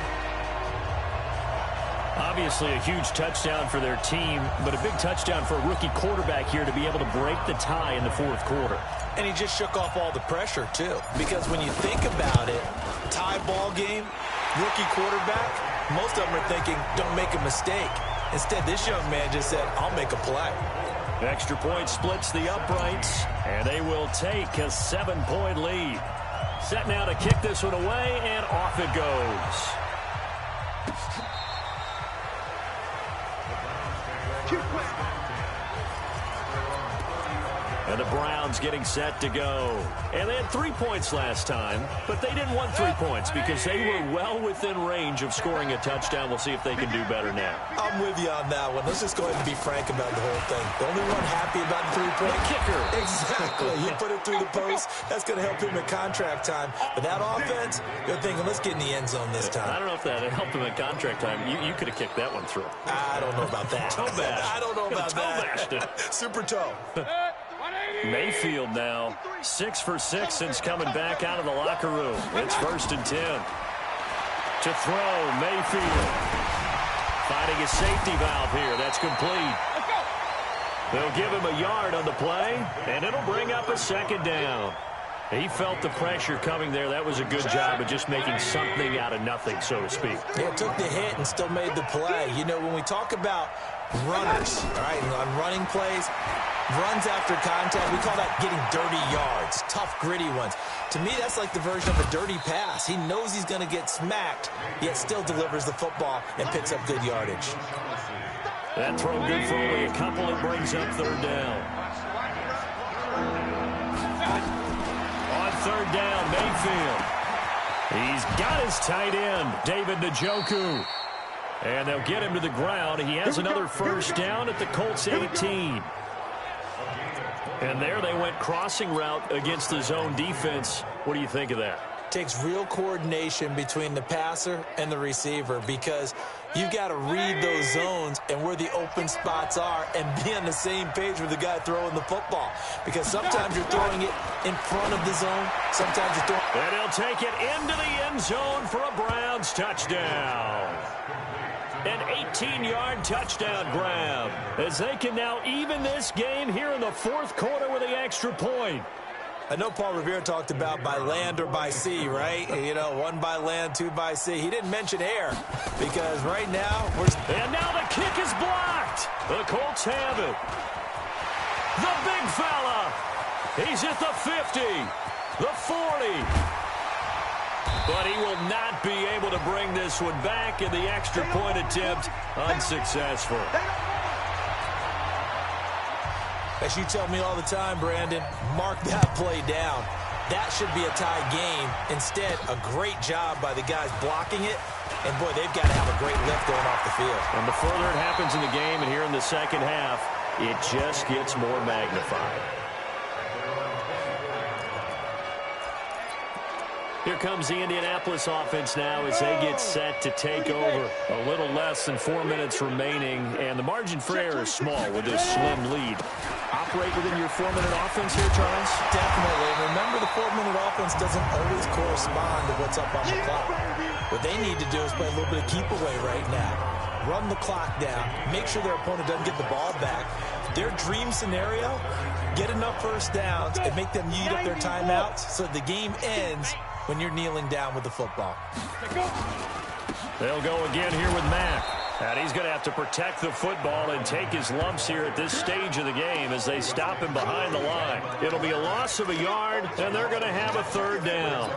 Obviously a huge touchdown for their team, but a big touchdown for a rookie quarterback here to be able to break the tie in the 4th quarter. And he just shook off all the pressure, too. Because when you think about it, tie ball game, rookie quarterback, most of them are thinking, don't make a mistake. Instead, this young man just said, I'll make a play. Extra point splits the uprights, and they will take a 7-point lead. Set now to kick this one away, and off it goes. And the Browns getting set to go. And they had 3 points last time, but they didn't want 3 points because they were well within range of scoring a touchdown. We'll see if they can do better now. I'm with you on that one. Let's just go ahead and be frank about the whole thing. The only one happy about the 3-point kicker. Exactly. You put it through the post. That's going to help him at contract time. But that offense, you're thinking, let's get in the end zone this time. I don't know if that helped him at contract time. You could have kicked that one through. I don't know about that. Toe bash. I don't know about that. Super toe. Mayfield now 6 for 6 since coming back out of the locker room. It's 1st and 10. To throw, Mayfield. Finding a safety valve here. That's complete. They'll give him a yard on the play, and it'll bring up a 2nd down. He felt the pressure coming there. That was a good job of just making something out of nothing, so to speak. Yeah, took the hit and still made the play. You know, when we talk about runners, all right, on running plays, runs after contact, we call that getting dirty yards, tough, gritty ones. To me, that's like the version of a dirty pass. He knows he's going to get smacked, yet still delivers the football and picks up good yardage. That throw good for only a couple. It brings up 3rd down. On 3rd down, Mayfield. He's got his tight end, David Njoku. And they'll get him to the ground. He has another 1st down at the Colts 18. And there they went crossing route against the zone defense. What do you think of that? Takes real coordination between the passer and the receiver because you've got to read those zones and where the open spots are and be on the same page with the guy throwing the football. Because sometimes you're throwing it in front of the zone. Sometimes you're throwing... And he'll take it into the end zone for a Browns touchdown. An 18-yard touchdown grab as they can now even this game here in the 4th quarter with the extra point. I know Paul Revere talked about by land or by sea, right? You know, 1 by land, 2 by sea. He didn't mention air because right now we're... And now the kick is blocked. The Colts have it. The big fella. He's at the 50, the 40. But he will not be able to bring this one back, and the extra point attempt unsuccessful. As you tell me all the time, Brandon, mark that play down. That should be a tie game. Instead, a great job by the guys blocking it. And, boy, they've got to have a great lift going off the field. And the further it happens in the game and here in the 2nd half, it just gets more magnified. Here comes the Indianapolis offense now as they get set to take over. A little less than 4 minutes remaining, and the margin for error is small with this slim lead. Operate within your 4-minute offense here, Charles? Definitely. Remember, the 4-minute offense doesn't always correspond to what's up on the clock. What they need to do is play a little bit of keep away right now. Run the clock down. Make sure their opponent doesn't get the ball back. Their dream scenario, get enough 1st downs and make them eat up their timeouts so the game ends when you're kneeling down with the football. They'll go again here with Mack. And he's going to have to protect the football and take his lumps here at this stage of the game as they stop him behind the line. It'll be a loss of a yard, and they're going to have a 3rd down.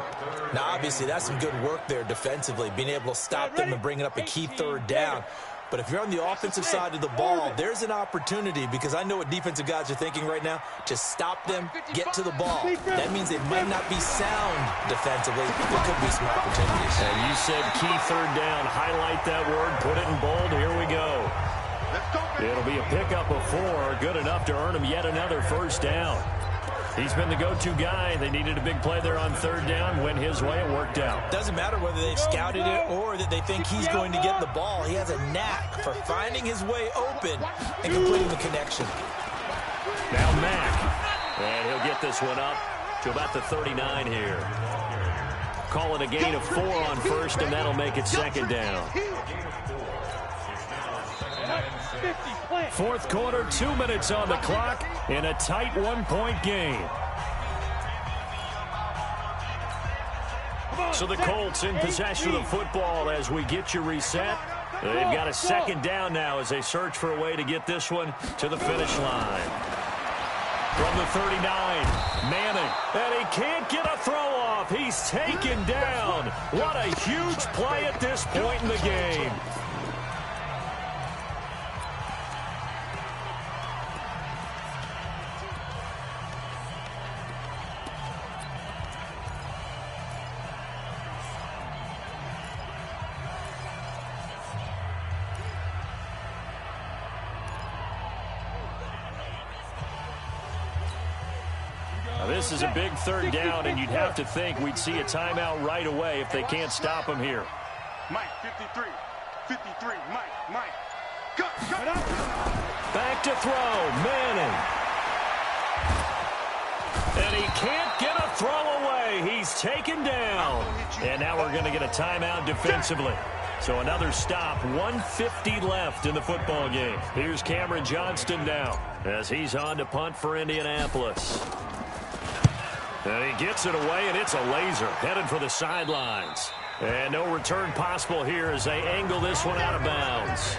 Now, obviously, that's some good work there defensively, being able to stop them and bringing up a key 3rd down. But if you're on the offensive side of the ball, there's an opportunity because I know what defensive guys are thinking right now. Just stop them, get to the ball. That means they might not be sound defensively, but there could be some opportunities. And you said key 3rd down. Highlight that word, put it in bold. Here we go. It'll be a pickup of 4, good enough to earn him yet another 1st down. He's been the go-to guy. They needed a big play there on 3rd down. Went his way. It worked out. Doesn't matter whether they've scouted it or that they think he's going to get the ball. He has a knack for finding his way open and completing the connection. Now Mack. And he'll get this one up to about the 39 here. Call it a gain of 4 on 1st, and that'll make it 2nd down. 4th quarter, 2 minutes on the clock in a tight 1-point game. So the Colts in possession of the football as we get you reset. They've got a 2nd down now as they search for a way to get this one to the finish line. From the 39, Manning, and he can't get a throw off. He's taken down. What a huge play at this point in the game. this is a big third down, and you'd have to think we'd see a timeout right away if they can't stop him here. Mike, 53. 53, Mike. Cut. Back to throw, Manning. And he can't get a throw away. He's taken down. And now we're going to get a timeout defensively. So another stop, 1:50 left in the football game. Here's Cameron Johnston now as he's on to punt for Indianapolis. And he gets it away, and it's a laser headed for the sidelines. And no return possible here as they angle this one out of bounds.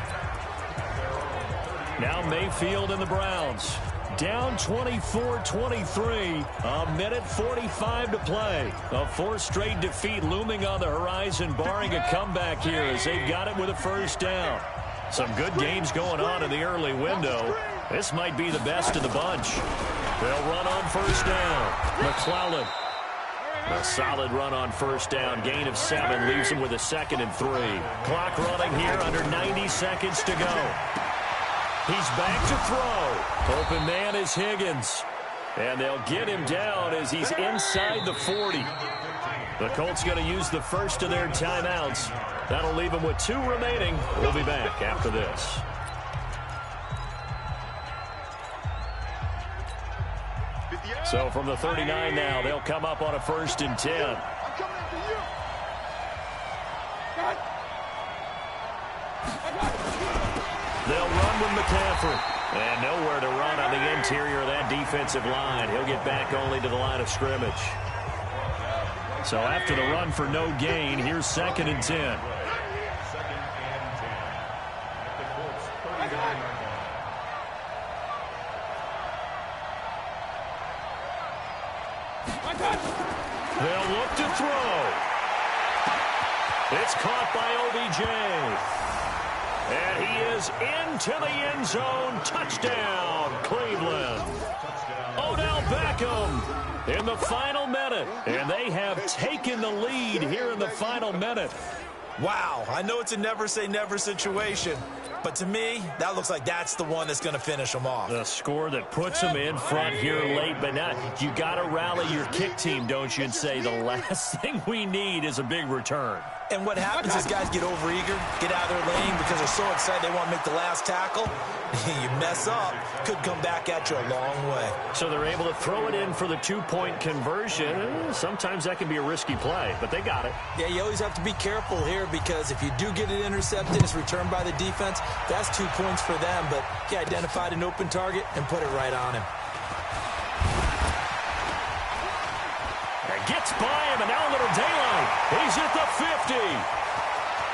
Now Mayfield and the Browns down 24-23, a minute 45 to play. A fourth straight defeat looming on the horizon, barring a comeback here as they've got it with a first down. Some good games going on in the early window. This might be the best of the bunch. They'll run on first down. McClellan. A solid run on first down. Gain of 7 leaves him with a 2nd and 3. Clock running here, under 90 seconds to go. He's back to throw. Open man is Higgins. And they'll get him down as he's inside the 40. The Colts going to use the first of their timeouts. That'll leave them with 2 remaining. We'll be back after this. So from the 39 now, they'll come up on a 1st and 10. I'm coming after you. They'll run with McCaffrey. And nowhere to run on the interior of that defensive line. He'll get back only to the line of scrimmage. So after the run for no gain, here's 2nd and 10. They'll look to throw. It's caught by OBJ. And he is into the end zone. Touchdown, Cleveland. Odell Beckham in the final minute. And they have taken the lead here in the final minute. Wow, I know it's a never-say-never situation, but to me, that looks like that's the one that's going to finish them off. The score that puts them in front here late, but not. You got to rally your kick team, don't you, and say the last thing we need is a big return. And what happens is guys get overeager, get out of their lane because they're so excited they want to make the last tackle. You mess up, could come back at you a long way. So they're able to throw it in for the 2-point conversion. Sometimes that can be a risky play, but they got it. Yeah, you always have to be careful here because if you do get it intercepted, it's returned by the defense. That's 2 points for them, but he identified an open target and put it right on him. Gets by him, and now a little daylight. He's at the 50,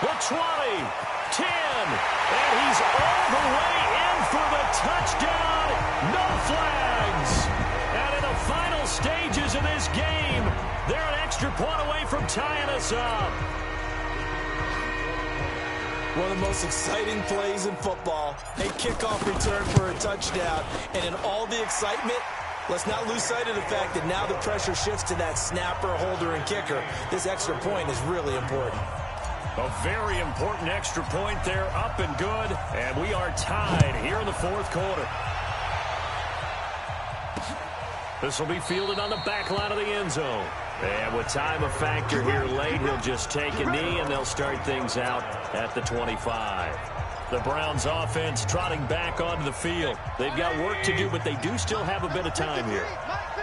the 20, 10, and he's all the way in for the touchdown. No flags. And in the final stages of this game, they're an extra point away from tying us up. One of the most exciting plays in football, a kickoff return for a touchdown, and in all the excitement, let's not lose sight of the fact that now the pressure shifts to that snapper, holder, and kicker. This extra point is really important. A very important extra point there, up and good, and we are tied here in the 4th quarter. This will be fielded on the back line of the end zone. And with time a factor here late, he'll just take a knee, and they'll start things out at the 25. The Browns offense trotting back onto the field. They've got work to do, but they do still have a bit of time here.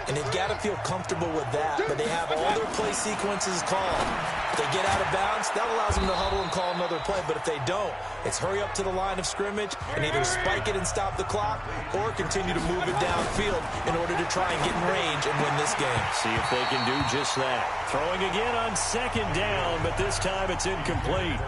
And they've got to feel comfortable with that, but they have all their play sequences called. If they get out of bounds, that allows them to huddle and call another play, but if they don't, it's hurry up to the line of scrimmage and either spike it and stop the clock or continue to move it downfield in order to try and get in range and win this game. See if they can do just that. Throwing again on 2nd down, but this time it's incomplete.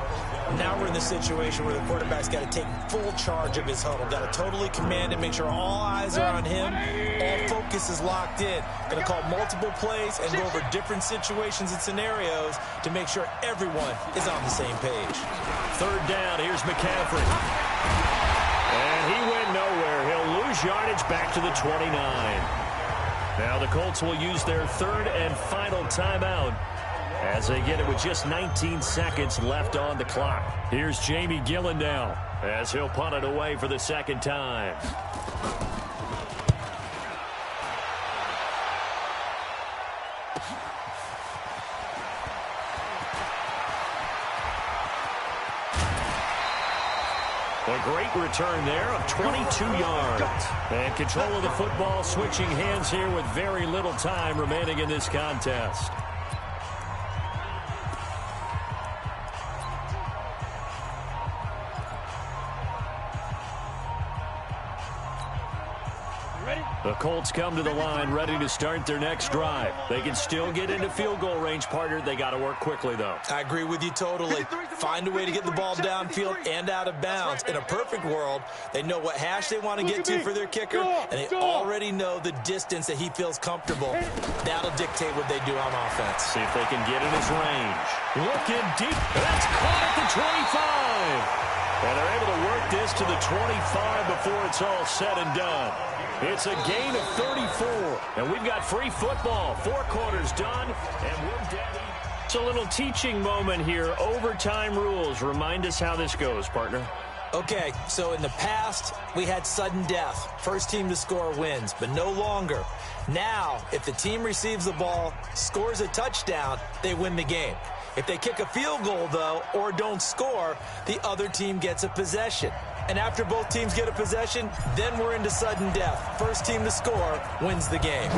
Now we're in the situation where the quarterback's got to take full charge of his huddle. Got to totally command it, make sure all eyes are on him. All focus is locked in. Going to call multiple plays and go over different situations and scenarios to make sure everyone is on the same page. 3rd down, here's McCaffrey. And he went nowhere. He'll lose yardage back to the 29. Now the Colts will use their 3rd and final timeout as they get it with just 19 seconds left on the clock. Here's Jamie Gillen now as he'll punt it away for the 2nd time. A great return there of 22 yards. And control of the football switching hands here with very little time remaining in this contest. The Colts come to the line ready to start their next drive. They can still get into field goal range, partner. They got to work quickly, though. I agree with you totally. Find a way to get the ball downfield and out of bounds. In a perfect world, they know what hash they want to get to for their kicker, and they already know the distance that he feels comfortable. That'll dictate what they do on offense. See if they can get in his range. Looking deep. That's caught at the 25. And they're able to work this to the 25 before it's all said and done. It's a gain of 34. And we've got free football. 4 quarters done, and we're dead. It's a little teaching moment here. Overtime rules. Remind us how this goes, partner. Okay, so in the past, we had sudden death. First team to score wins, but no longer. Now, if the team receives the ball, scores a touchdown, they win the game. If they kick a field goal, though, or don't score, the other team gets a possession. And after both teams get a possession, then we're into sudden death. First team to score wins the game.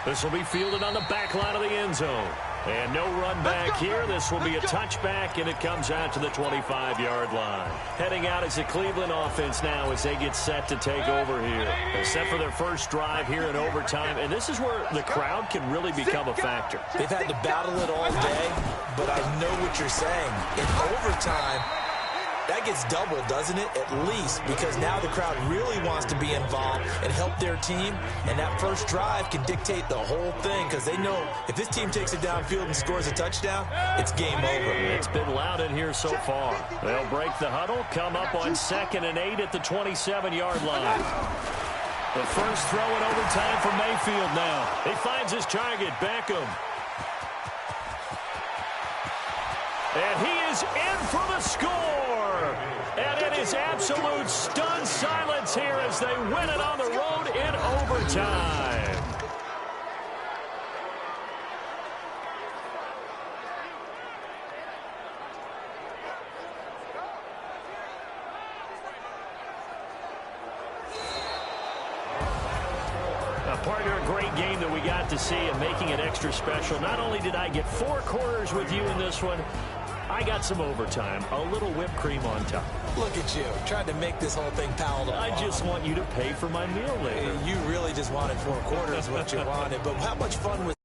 This will be fielded on the back line of the end zone. And no run back here. This will be a touchback, and it comes out to the 25-yard line. Heading out is the Cleveland offense now as they get set to take over here. They're set for their first drive here in overtime, and this is where the crowd can really become a factor. They've had to battle it all day, but I know what you're saying. In overtime, that gets doubled, doesn't it? At least, because now the crowd really wants to be involved and help their team, and that first drive can dictate the whole thing because they know if this team takes it downfield and scores a touchdown, it's game over. It's been loud in here so far. They'll break the huddle, come up on 2nd and 8 at the 27-yard line. The first throw in overtime for Mayfield now. He finds his target, Beckham. And he is in for the score. And it is absolute stunned silence here as they win it on the road in overtime. Partner, a great game that we got to see and making it extra special. Not only did I get 4 quarters with you in this one, I got some overtime, a little whipped cream on top. Look at you, trying to make this whole thing palatable. I just want you to pay for my meal later. You really just wanted 4 quarters, what you wanted. But how much fun was